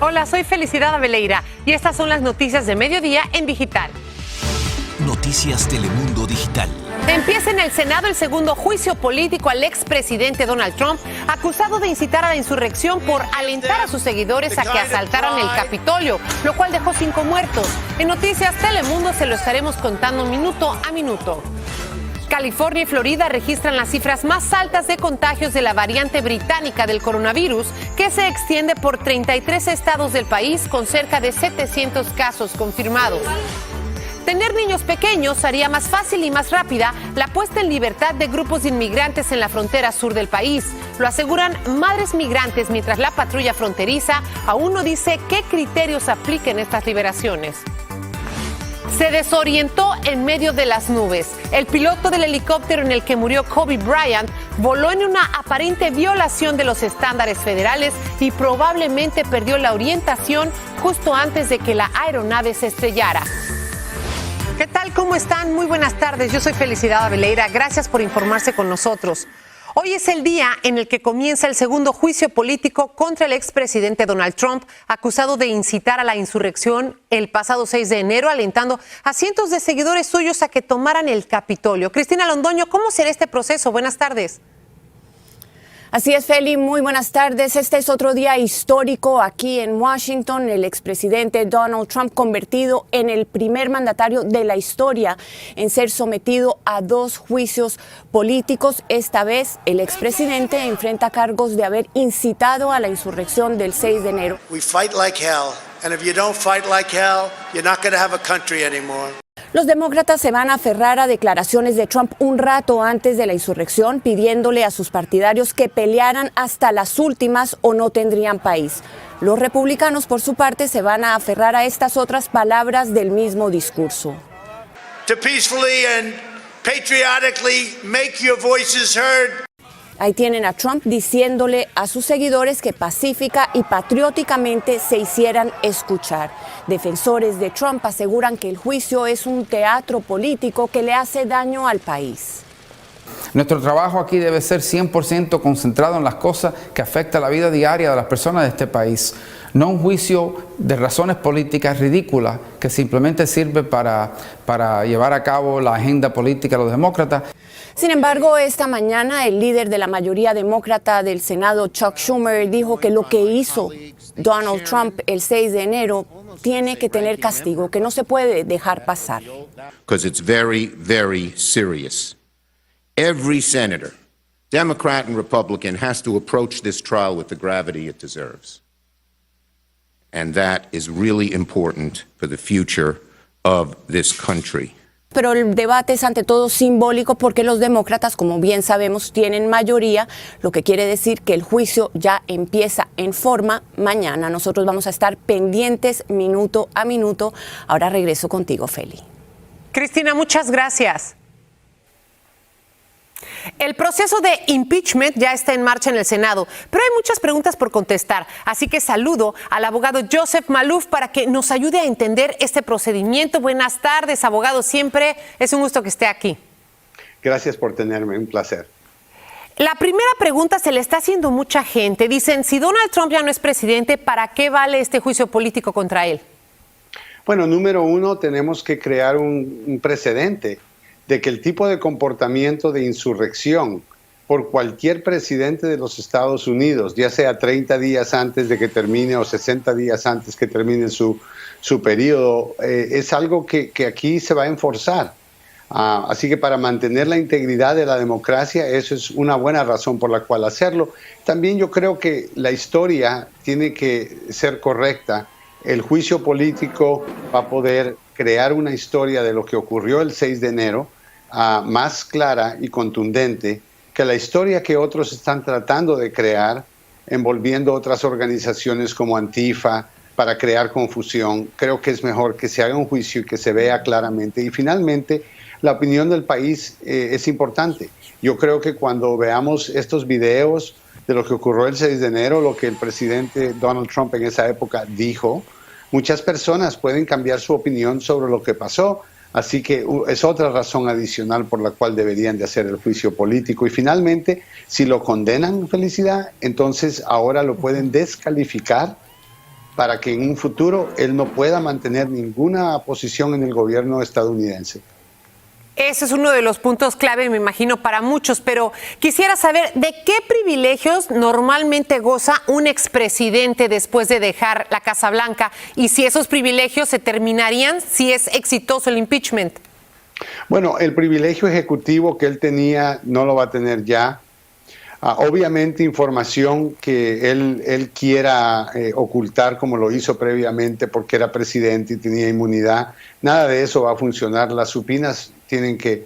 Hola, soy Felicidad Abeleira y estas son las noticias de mediodía en digital. Noticias Telemundo Digital. Empieza en el Senado el segundo juicio político al expresidente Donald Trump, acusado de incitar a la insurrección por alentar a sus seguidores a que asaltaran el Capitolio, lo cual dejó 5 muertos. En Noticias Telemundo se lo estaremos contando minuto a minuto. California y Florida registran las cifras más altas de contagios de la variante británica del coronavirus, que se extiende por 33 estados del país con cerca de 700 casos confirmados. Tener niños pequeños haría más fácil y más rápida la puesta en libertad de grupos de inmigrantes en la frontera sur del país. Lo aseguran madres migrantes, mientras la patrulla fronteriza aún no dice qué criterios apliquen estas liberaciones. Se desorientó en medio de las nubes. El piloto del helicóptero en el que murió Kobe Bryant voló en una aparente violación de los estándares federales y probablemente perdió la orientación justo antes de que la aeronave se estrellara. ¿Qué tal? ¿Cómo están? Muy buenas tardes. Yo soy Felicidad Abeleira. Gracias por informarse con nosotros. Hoy es el día en el que comienza el segundo juicio político contra el expresidente Donald Trump, acusado de incitar a la insurrección el pasado 6 de enero, alentando a cientos de seguidores suyos a que tomaran el Capitolio. Cristina Londoño, ¿cómo será este proceso? Buenas tardes. Así es, Feli, muy buenas tardes. Este es otro día histórico aquí en Washington. El expresidente Donald Trump, convertido en el primer mandatario de la historia en ser sometido a 2 juicios políticos. Esta vez, el expresidente enfrenta cargos de haber incitado a la insurrección del 6 de enero. We fight like hell, and if you don't fight like hell, you're not going to have a country anymore. Los demócratas se van a aferrar a declaraciones de Trump un rato antes de la insurrección, pidiéndole a sus partidarios que pelearan hasta las últimas o no tendrían país. Los republicanos, por su parte, se van a aferrar a estas otras palabras del mismo discurso. To peacefully and patriotically make your voices heard. Ahí tienen a Trump diciéndole a sus seguidores que pacífica y patrióticamente se hicieran escuchar. Defensores de Trump aseguran que el juicio es un teatro político que le hace daño al país. Nuestro trabajo aquí debe ser 100% concentrado en las cosas que afectan la vida diaria de las personas de este país. No un juicio de razones políticas ridículas que simplemente sirve para llevar a cabo la agenda política de los demócratas. Sin embargo, esta mañana el líder de la mayoría demócrata del Senado, Chuck Schumer, dijo que lo que hizo Donald Trump el 6 de enero tiene que tener castigo, que no se puede dejar pasar. Because it's very, very serious. Every senator, Democrat and Republican, has to approach this trial with the gravity it deserves. And that is really important for the future of this country. Pero el debate es ante todo simbólico porque los demócratas, como bien sabemos, tienen mayoría, lo que quiere decir que el juicio ya empieza en forma mañana. Nosotros vamos a estar pendientes minuto a minuto. Ahora regreso contigo, Feli. Cristina, muchas gracias. El proceso de impeachment ya está en marcha en el Senado, pero hay muchas preguntas por contestar, así que saludo al abogado Joseph Maloof para que nos ayude a entender este procedimiento. Buenas tardes, abogado, siempre es un gusto que esté aquí. Gracias por tenerme, un placer. La primera pregunta se le está haciendo mucha gente. Dicen, si Donald Trump ya no es presidente, ¿para qué vale este juicio político contra él? Bueno, número uno, tenemos que crear un precedente de que el tipo de comportamiento de insurrección por cualquier presidente de los Estados Unidos, ya sea 30 días antes de que termine o 60 días antes que termine su periodo, es algo que aquí se va a enforzar. Así que para mantener la integridad de la democracia, eso es una buena razón por la cual hacerlo. También yo creo que la historia tiene que ser correcta. El juicio político va a poder crear una historia de lo que ocurrió el 6 de enero, más clara y contundente que la historia que otros están tratando de crear, envolviendo otras organizaciones como Antifa para crear confusión. Creo que es mejor que se haga un juicio y que se vea claramente. Y finalmente, la opinión del país es importante. Yo creo que cuando veamos estos videos de lo que ocurrió el 6 de enero, lo que el presidente Donald Trump en esa época dijo, muchas personas pueden cambiar su opinión sobre lo que pasó. Así que es otra razón adicional por la cual deberían de hacer el juicio político. Y finalmente, si lo condenan, Felicidad, entonces ahora lo pueden descalificar para que en un futuro él no pueda mantener ninguna posición en el gobierno estadounidense. Ese es uno de los puntos clave, me imagino, para muchos, pero quisiera saber de qué privilegios normalmente goza un expresidente después de dejar la Casa Blanca y si esos privilegios se terminarían si es exitoso el impeachment. Bueno, el privilegio ejecutivo que él tenía no lo va a tener ya. Obviamente información que él quiera ocultar como lo hizo previamente porque era presidente y tenía inmunidad, nada de eso va a funcionar. Las supinas tienen que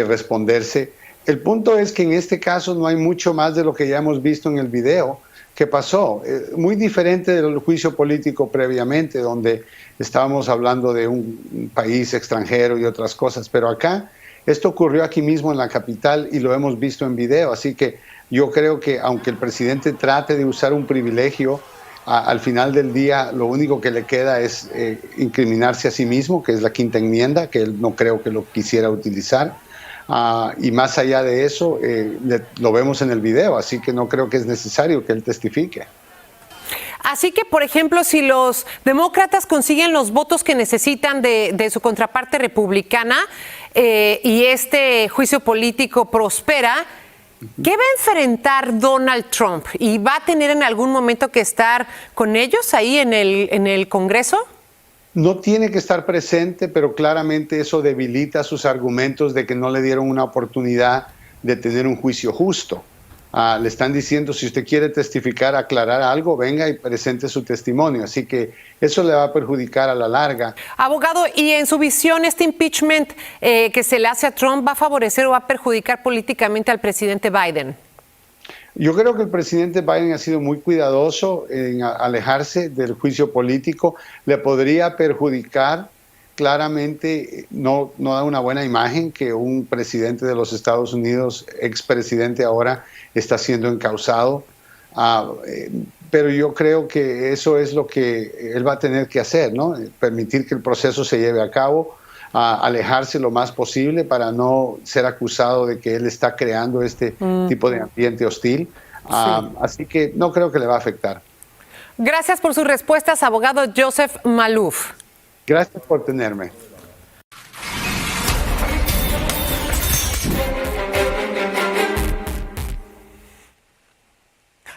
responderse. El punto es que en este caso no hay mucho más de lo que ya hemos visto en el video que pasó. Muy diferente del juicio político previamente, donde estábamos hablando de un país extranjero y otras cosas, pero acá esto ocurrió aquí mismo en la capital y lo hemos visto en video, así que yo creo que aunque el presidente trate de usar un privilegio, al final del día lo único que le queda es incriminarse a sí mismo, que es la quinta enmienda, que él no creo que lo quisiera utilizar. Y más allá de eso, lo vemos en el video, así que no creo que es necesario que él testifique. Así que, por ejemplo, si los demócratas consiguen los votos que necesitan de su contraparte republicana y este juicio político prospera, ¿qué va a enfrentar Donald Trump? ¿Y va a tener en algún momento que estar con ellos ahí en el Congreso? No tiene que estar presente, pero claramente eso debilita sus argumentos de que no le dieron una oportunidad de tener un juicio justo. Le están diciendo, si usted quiere testificar, aclarar algo, venga y presente su testimonio. Así que eso le va a perjudicar a la larga. Abogado, ¿y en su visión este impeachment que se le hace a Trump va a favorecer o va a perjudicar políticamente al presidente Biden? Yo creo que el presidente Biden ha sido muy cuidadoso en alejarse del juicio político. Le podría perjudicar. Claramente no da una buena imagen que un presidente de los Estados Unidos, expresidente ahora, está siendo encausado. Pero yo creo que eso es lo que él va a tener que hacer, ¿no? Permitir que el proceso se lleve a cabo, alejarse lo más posible para no ser acusado de que él está creando este tipo de ambiente hostil. Así que no creo que le va a afectar. Gracias por sus respuestas, abogado Joseph Maloof. Gracias por tenerme.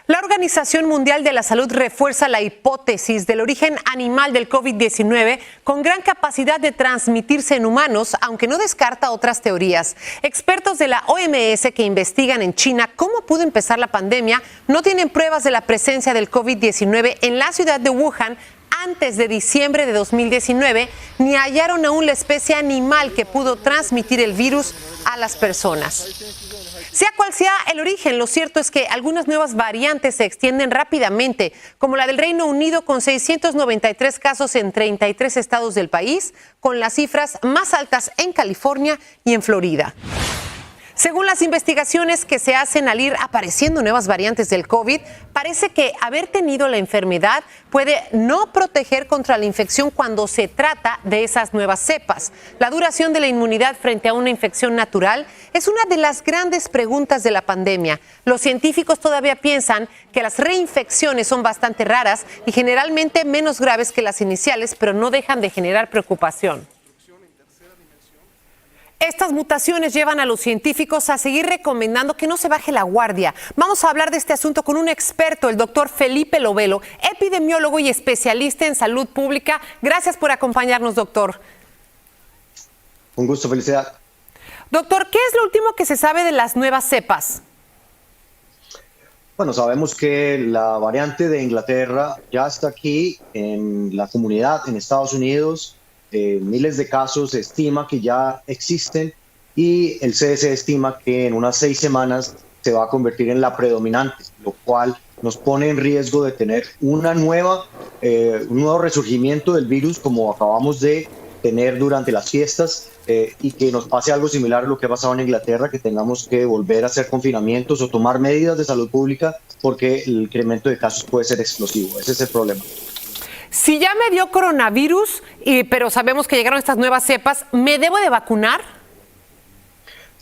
La Organización Mundial de la Salud refuerza la hipótesis del origen animal del COVID-19 con gran capacidad de transmitirse en humanos, aunque no descarta otras teorías. Expertos de la OMS que investigan en China cómo pudo empezar la pandemia no tienen pruebas de la presencia del COVID-19 en la ciudad de Wuhan antes de diciembre de 2019, ni hallaron aún la especie animal que pudo transmitir el virus a las personas. Sea cual sea el origen, lo cierto es que algunas nuevas variantes se extienden rápidamente, como la del Reino Unido con 693 casos en 33 estados del país, con las cifras más altas en California y en Florida. Según las investigaciones que se hacen al ir apareciendo nuevas variantes del COVID, parece que haber tenido la enfermedad puede no proteger contra la infección cuando se trata de esas nuevas cepas. La duración de la inmunidad frente a una infección natural es una de las grandes preguntas de la pandemia. Los científicos todavía piensan que las reinfecciones son bastante raras y generalmente menos graves que las iniciales, pero no dejan de generar preocupación. Estas mutaciones llevan a los científicos a seguir recomendando que no se baje la guardia. Vamos a hablar de este asunto con un experto, el doctor Felipe Lovelo, epidemiólogo y especialista en salud pública. Gracias por acompañarnos, doctor. Un gusto, felicidad. Doctor, ¿qué es lo último que se sabe de las nuevas cepas? Bueno, sabemos que la variante de Inglaterra ya está aquí en la comunidad, en Estados Unidos. Miles de casos se estima que ya existen y el CDC estima que en unas 6 semanas se va a convertir en la predominante, lo cual nos pone en riesgo de tener un nuevo resurgimiento del virus como acabamos de tener durante las fiestas y que nos pase algo similar a lo que ha pasado en Inglaterra, que tengamos que volver a hacer confinamientos o tomar medidas de salud pública porque el incremento de casos puede ser explosivo. Ese es el problema. Si ya me dio coronavirus, pero sabemos que llegaron estas nuevas cepas, ¿me debo de vacunar?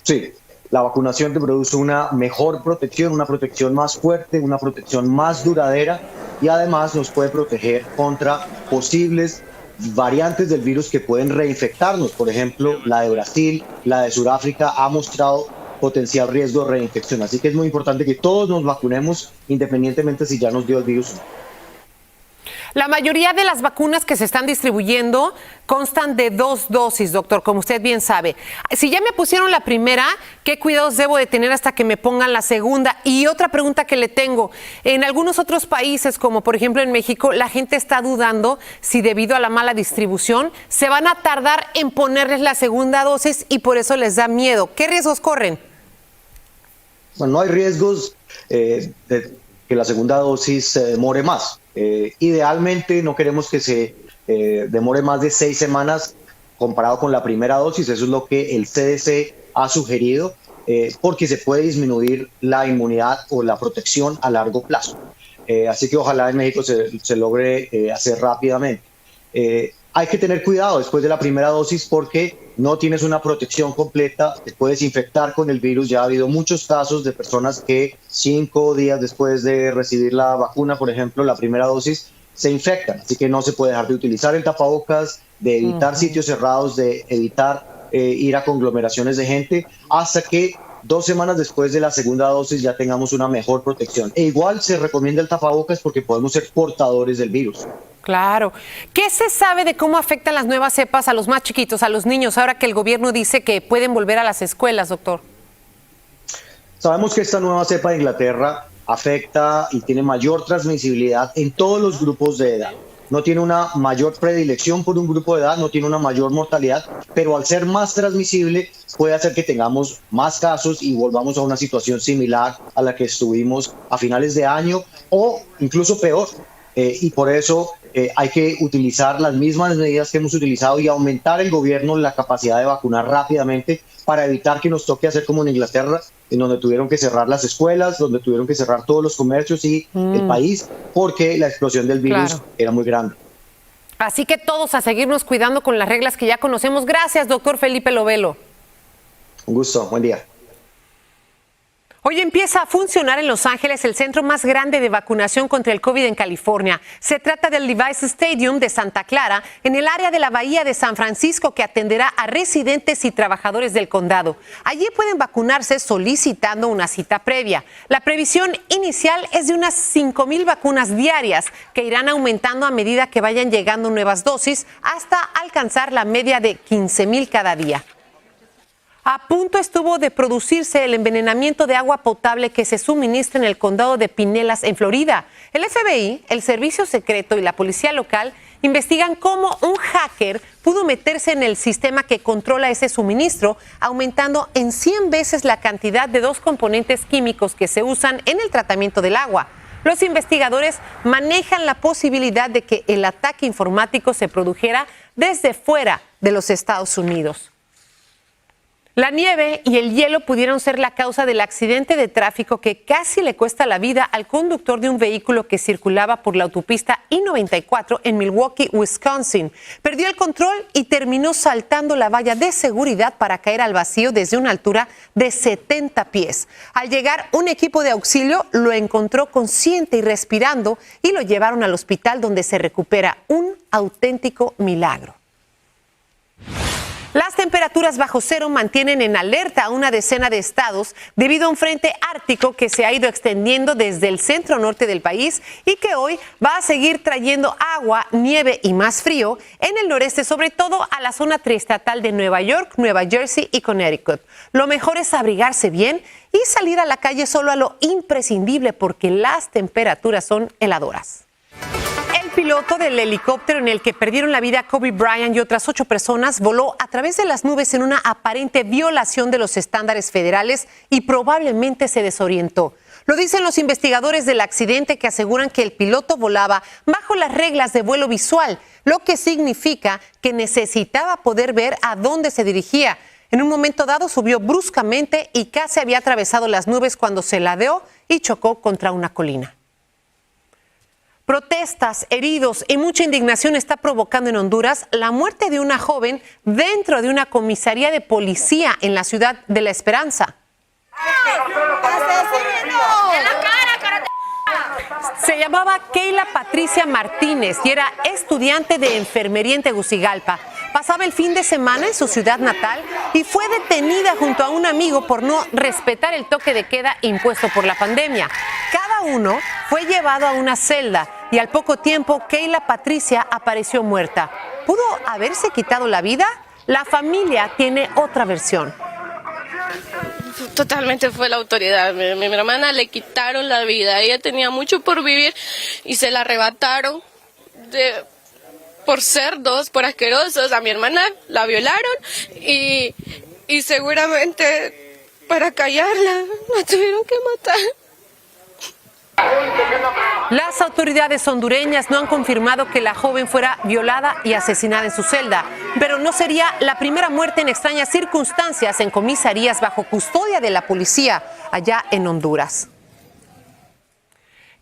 Sí, la vacunación te produce una mejor protección, una protección más fuerte, una protección más duradera y además nos puede proteger contra posibles variantes del virus que pueden reinfectarnos. Por ejemplo, la de Brasil, la de Sudáfrica ha mostrado potencial riesgo de reinfección. Así que es muy importante que todos nos vacunemos independientemente si ya nos dio el virus o no. La mayoría de las vacunas que se están distribuyendo constan de 2 dosis, doctor, como usted bien sabe. Si ya me pusieron la primera, ¿qué cuidados debo de tener hasta que me pongan la segunda? Y otra pregunta que le tengo, en algunos otros países, como por ejemplo en México, la gente está dudando si debido a la mala distribución se van a tardar en ponerles la segunda dosis y por eso les da miedo. ¿Qué riesgos corren? Bueno, no hay riesgos de que la segunda dosis se demore más. Idealmente no queremos que se demore más de 6 semanas comparado con la primera dosis. Eso es lo que el CDC ha sugerido, porque se puede disminuir la inmunidad o la protección a largo plazo. Así que ojalá en México se logre hacer rápidamente. Hay que tener cuidado después de la primera dosis porque no tienes una protección completa, te puedes infectar con el virus. Ya ha habido muchos casos de personas que 5 días después de recibir la vacuna, por ejemplo, la primera dosis, se infectan. Así que no se puede dejar de utilizar el tapabocas, de evitar sitios cerrados, de evitar ir a conglomeraciones de gente, hasta que 2 semanas después de la segunda dosis ya tengamos una mejor protección. E igual se recomienda el tapabocas porque podemos ser portadores del virus. Claro. ¿Qué se sabe de cómo afectan las nuevas cepas a los más chiquitos, a los niños, ahora que el gobierno dice que pueden volver a las escuelas, doctor? Sabemos que esta nueva cepa de Inglaterra afecta y tiene mayor transmisibilidad en todos los grupos de edad. No tiene una mayor predilección por un grupo de edad, no tiene una mayor mortalidad, pero al ser más transmisible puede hacer que tengamos más casos y volvamos a una situación similar a la que estuvimos a finales de año o incluso peor. Y por eso hay que utilizar las mismas medidas que hemos utilizado y aumentar el gobierno la capacidad de vacunar rápidamente para evitar que nos toque hacer como en Inglaterra, en donde tuvieron que cerrar las escuelas, donde tuvieron que cerrar todos los comercios y el país, porque la explosión del virus era muy grande. Así que todos a seguirnos cuidando con las reglas que ya conocemos. Gracias, doctor Felipe Lovelo. Un gusto, buen día. Hoy empieza a funcionar en Los Ángeles el centro más grande de vacunación contra el COVID en California. Se trata del Levi's Stadium de Santa Clara, en el área de la Bahía de San Francisco, que atenderá a residentes y trabajadores del condado. Allí pueden vacunarse solicitando una cita previa. La previsión inicial es de unas 5,000 vacunas diarias, que irán aumentando a medida que vayan llegando nuevas dosis, hasta alcanzar la media de 15,000 cada día. A punto estuvo de producirse el envenenamiento de agua potable que se suministra en el condado de Pinellas, en Florida. El FBI, el Servicio Secreto y la policía local investigan cómo un hacker pudo meterse en el sistema que controla ese suministro, aumentando en 100 veces la cantidad de 2 componentes químicos que se usan en el tratamiento del agua. Los investigadores manejan la posibilidad de que el ataque informático se produjera desde fuera de los Estados Unidos. La nieve y el hielo pudieron ser la causa del accidente de tráfico que casi le cuesta la vida al conductor de un vehículo que circulaba por la autopista I-94 en Milwaukee, Wisconsin. Perdió el control y terminó saltando la valla de seguridad para caer al vacío desde una altura de 70 pies. Al llegar, un equipo de auxilio lo encontró consciente y respirando y lo llevaron al hospital, donde se recupera. Un auténtico milagro. Las temperaturas bajo cero mantienen en alerta a una decena de estados debido a un frente ártico que se ha ido extendiendo desde el centro norte del país y que hoy va a seguir trayendo agua, nieve y más frío en el noreste, sobre todo a la zona triestatal de Nueva York, Nueva Jersey y Connecticut. Lo mejor es abrigarse bien y salir a la calle solo a lo imprescindible, porque las temperaturas son heladoras. El piloto del helicóptero en el que perdieron la vida Kobe Bryant y otras 8 personas voló a través de las nubes en una aparente violación de los estándares federales y probablemente se desorientó. Lo dicen los investigadores del accidente, que aseguran que el piloto volaba bajo las reglas de vuelo visual, lo que significa que necesitaba poder ver a dónde se dirigía. En un momento dado subió bruscamente y casi había atravesado las nubes cuando se ladeó y chocó contra una colina. Protestas, heridos y mucha indignación está provocando en Honduras la muerte de una joven dentro de una comisaría de policía en la ciudad de La Esperanza. Se llamaba Keila Patricia Martínez y era estudiante de enfermería en Tegucigalpa. Pasaba el fin de semana en su ciudad natal y fue detenida junto a un amigo por no respetar el toque de queda impuesto por la pandemia. Cada uno fue llevado a una celda y al poco tiempo Keila Patricia apareció muerta. ¿Pudo haberse quitado la vida? La familia tiene otra versión. Totalmente fue la autoridad. Mi hermana le quitaron la vida. Ella tenía mucho por vivir y se la arrebataron por cerdos, por asquerosos. A mi hermana la violaron y seguramente para callarla la tuvieron que matar. Las autoridades hondureñas no han confirmado que la joven fuera violada y asesinada en su celda, pero no sería la primera muerte en extrañas circunstancias en comisarías bajo custodia de la policía allá en Honduras.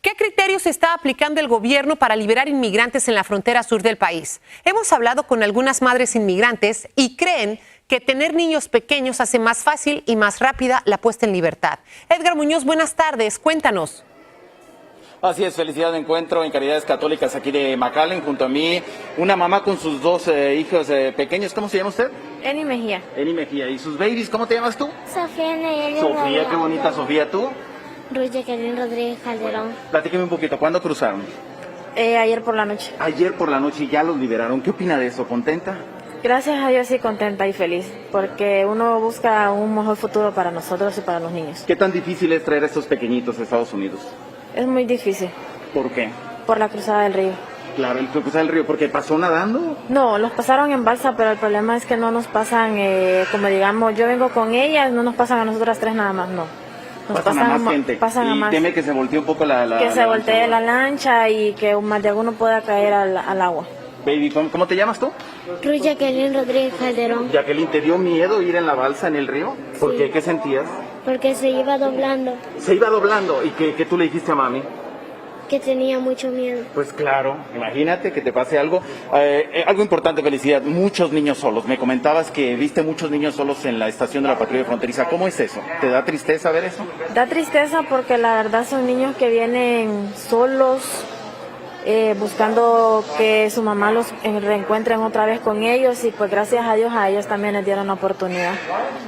¿Qué criterios está aplicando el gobierno para liberar inmigrantes en la frontera sur del país? Hemos hablado con algunas madres inmigrantes y creen que tener niños pequeños hace más fácil y más rápida la puesta en libertad. Edgar Muñoz, buenas tardes, cuéntanos. Así es, felicidad de encuentro en Caridades Católicas aquí de McAllen. Junto a mí, una mamá con sus dos hijos pequeños. ¿Cómo se llama usted? Eni Mejía. Eni Mejía. ¿Y sus babies? ¿Cómo te llamas tú? Sofía Nayeli. Sofía, qué bonita. Sofía, ¿tú? Ruth Jacqueline Rodríguez Calderón. Platíqueme un poquito. ¿Cuándo cruzaron? Ayer por la noche. Ayer por la noche y ya los liberaron. ¿Qué opina de eso? ¿Contenta? Gracias a Dios, sí, contenta y feliz, porque uno busca un mejor futuro para nosotros y para los niños. ¿Qué tan difícil es traer a estos pequeñitos a Estados Unidos? Es muy difícil. ¿Por qué? Por la cruzada del río. Claro, el cruzada del río, ¿porque pasó nadando? No, los pasaron en balsa, pero el problema es que no nos pasan, como digamos, yo vengo con ellas, no nos pasan a nosotras tres nada más, no. Nos pasan a más gente. Pasan y a más. teme que se voltee un poco la que se voltee la lancha y que más de alguno pueda caer al agua. Baby, ¿cómo te llamas tú? Ruth Jacqueline Rodríguez Calderón. Jacqueline, ¿te dio miedo ir en la balsa en el río? ¿Por qué? ¿Qué sentías? Porque se iba doblando. Se iba doblando. ¿Y qué tú le dijiste a mami? Que tenía mucho miedo. Pues claro, imagínate que te pase algo. Algo importante, felicidad, muchos niños solos. Me comentabas que viste muchos niños solos en la estación de la patrulla fronteriza. ¿Cómo es eso? ¿Te da tristeza ver eso? Da tristeza porque la verdad son niños que vienen solos, buscando que su mamá los reencuentren otra vez con ellos y pues gracias a Dios a ellos también les dieron la oportunidad.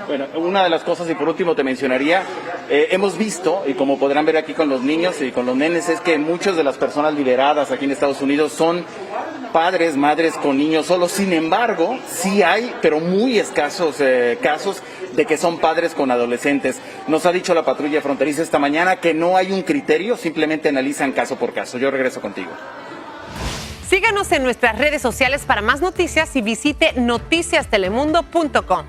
Bueno, una de las cosas, y por último te mencionaría, hemos visto, y como podrán ver aquí con los niños y con los nenes, es que muchas de las personas liberadas aquí en Estados Unidos son padres, madres con niños solos. Sin embargo, sí hay, pero muy escasos casos de que son padres con adolescentes. Nos ha dicho la patrulla fronteriza esta mañana que no hay un criterio, simplemente analizan caso por caso. Yo regreso contigo. Síganos en nuestras redes sociales para más noticias y visite noticiastelemundo.com.